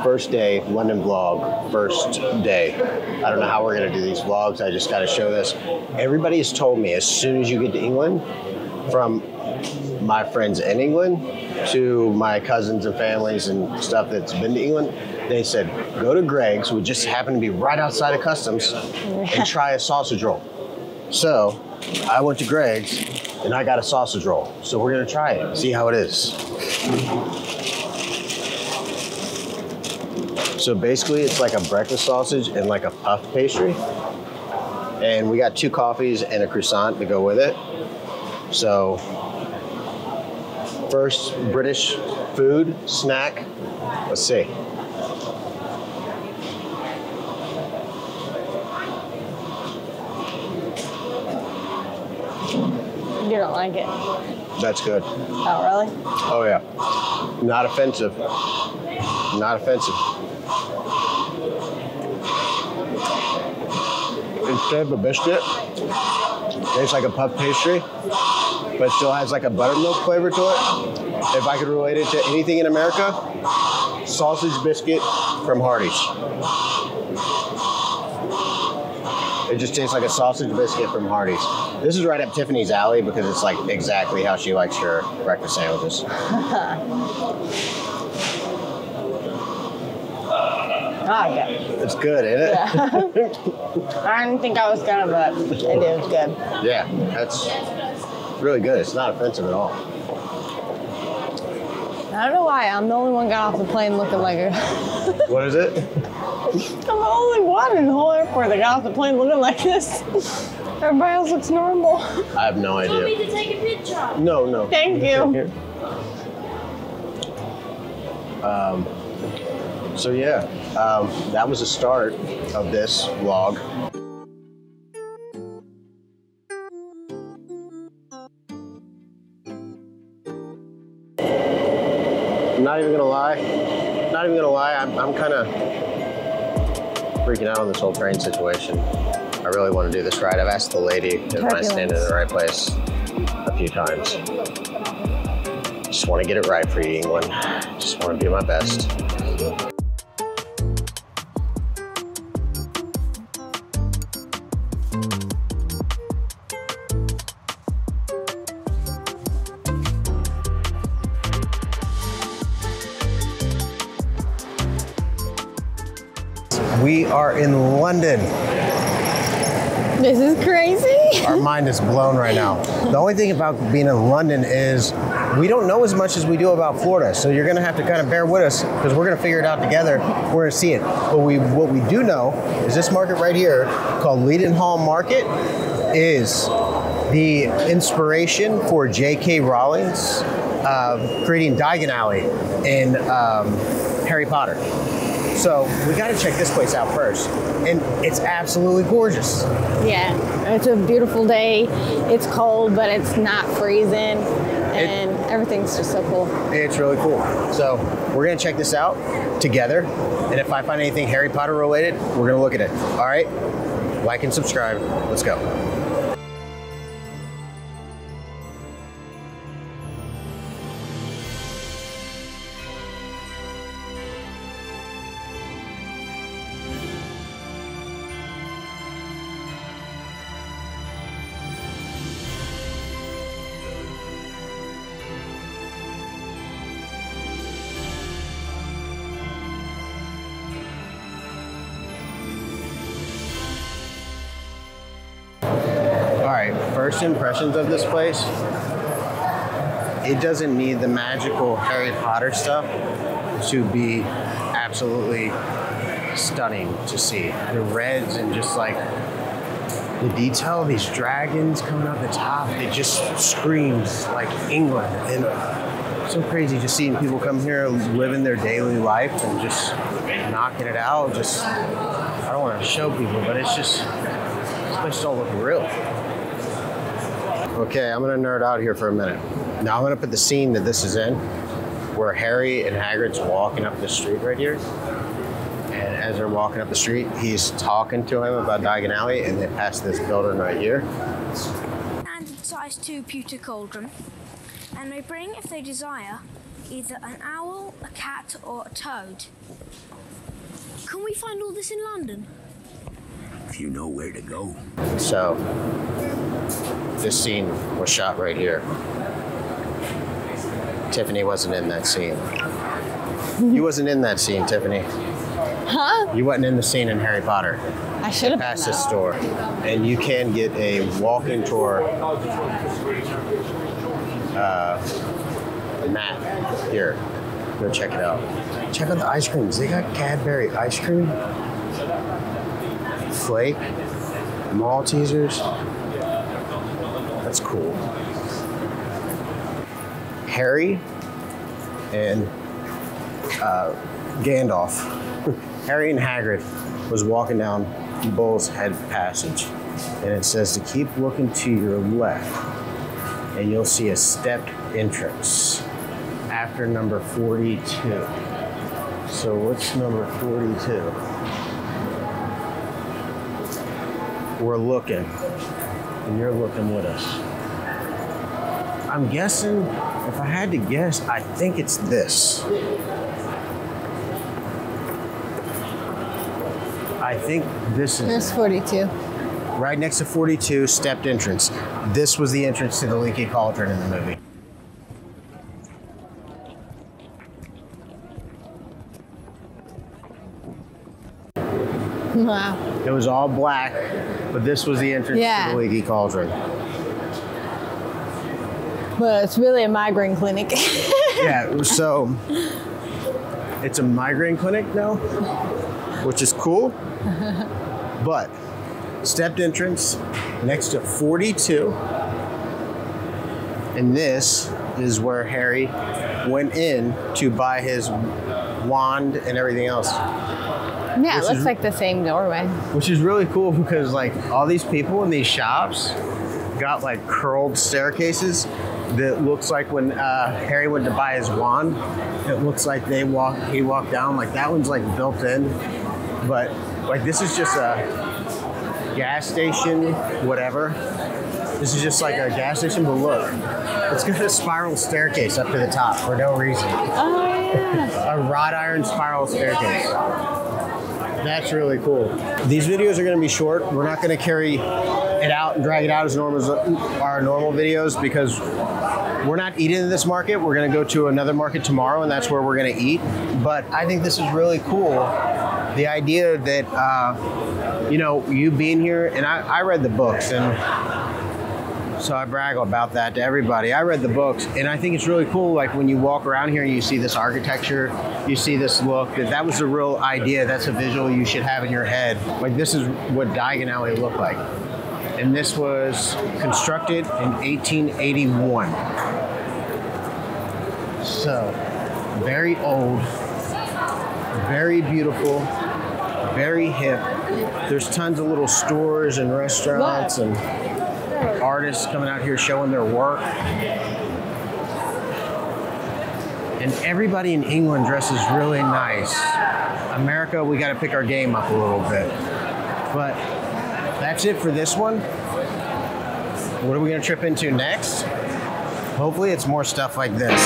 First day, London vlog, first day. I don't know how we're gonna do these vlogs. I just gotta show this. Everybody has told me as soon as you get to England, from my friends in England to my cousins and families and stuff that's been to England, they said, go to Greg's, which just happened to be right outside of customs, and try a sausage roll. So I went to Greg's and I got a sausage roll. So we're gonna try it, see how it is. So basically it's like a breakfast sausage and like a puff pastry. And we got 2 coffees and a croissant to go with it. So first British food, snack, let's see. You don't like it? That's good. Oh, really? Oh yeah. Not offensive. Not offensive. Instead of a biscuit, tastes like a puff pastry, but still has like a buttermilk flavor to it. If I could relate it to anything in America, sausage biscuit from Hardee's. It just tastes like a sausage biscuit from Hardee's. This is right up Tiffany's alley because it's like exactly how she likes her breakfast sandwiches. Oh, yeah. It's good, isn't it? Yeah. I didn't think I was gonna, but it is good. Yeah, that's really good. It's not offensive at all. I don't know why. I'm the only one got off the plane looking like a... What is it? I'm the only one in the whole airport that got off the plane looking like this. Everybody else looks normal. I have no idea. Want me to take a picture? No, no. Thank you. So yeah, that was the start of this vlog. Not even gonna lie, I'm kind of freaking out on this whole train situation. I really want to do this ride. I've asked the lady if I stand in the right place a few times. Just want to get it right for you, England. Just want to do my best. We are in London. This is crazy. Our mind is blown right now. The only thing about being in London is we don't know as much as we do about Florida. So you're gonna have to kind of bear with us because we're gonna figure it out together. We're gonna see it. But what we do know is this market right here called Leadenhall Market is the inspiration for J.K. Rowling's creating Diagon Alley in Harry Potter. So we got to check this place out first, and it's absolutely gorgeous. Yeah, it's a beautiful day. It's cold, but it's not freezing, and everything's just so cool. It's really cool. So we're gonna check this out together, and if I find anything Harry Potter related, we're gonna look at it. All right, like and subscribe. Let's go. First impressions of this place, it doesn't need the magical Harry Potter stuff to be absolutely stunning to see. The reds and just like the detail of these dragons coming out the top, it just screams like England. And so crazy just seeing people come here living their daily life and just knocking it out. Just, I don't want to show people, but it's just, this place don't look real. Okay, I'm gonna nerd out here for a minute. Now I'm gonna put the scene that this is in, where Harry and Hagrid's walking up the street right here. And as they're walking up the street, he's talking to him about Diagon Alley, and they pass this building right here. And size 2 pewter cauldron. And they bring, if they desire, either an owl a cat, or a toad. Can we find all this in London? If you know where to go. So, this scene was shot right here. Tiffany wasn't in that scene. You wasn't in that scene, Tiffany. Huh? You wasn't in the scene in Harry Potter. I should have Past been, this though. store. And you can get a walking tour map here. Go check it out. Check out the ice creams. They got Cadbury ice cream, flake, Maltesers. That's cool. Harry and Gandalf, Harry and Hagrid was walking down Bull's Head Passage, and it says to keep looking to your left, and you'll see a stepped entrance after number 42. So what's number 42? We're looking, and you're looking with us. I'm guessing, if I had to guess, I think it's this. I think this is There's it. 42. Right next to 42, stepped entrance. This was the entrance to the Leaky Cauldron in the movie. Wow. It was all black, but this was the entrance Yeah. to the Leaky Cauldron. Well, it's really a migraine clinic. Yeah, so it's a migraine clinic now, which is cool. But stepped entrance next to 42. And this is where Harry went in to buy his wand and everything else. Yeah, it Which looks is- like the same doorway. Which is really cool because like all these people in these shops got like curled staircases that looks like when Harry went to buy his wand, it looks like he walked down, like that one's like built in. But like this is just a gas station, whatever. This is just like a gas station, but look, it's got a spiral staircase up to the top for no reason. Oh, yeah. A wrought iron spiral staircase. That's really cool. These videos are going to be short. We're not going to carry it out and drag it out as normal as our normal videos because we're not eating in this market. We're going to go to another market tomorrow, and that's where we're going to eat. But I think this is really cool. The idea that, you know, you being here, and I read the books, and so I brag about that to everybody. I read the books, and I think it's really cool. Like when you walk around here and you see this architecture, you see this look, that was the real idea. That's a visual you should have in your head. Like this is what Diagon Alley looked like. And this was constructed in 1881. So, very old, very beautiful, very hip. There's tons of little stores and restaurants and artists coming out here showing their work. And everybody in England dresses really nice. America, we got to pick our game up a little bit. But that's it for this one. What are we going to trip into next? Hopefully it's more stuff like this.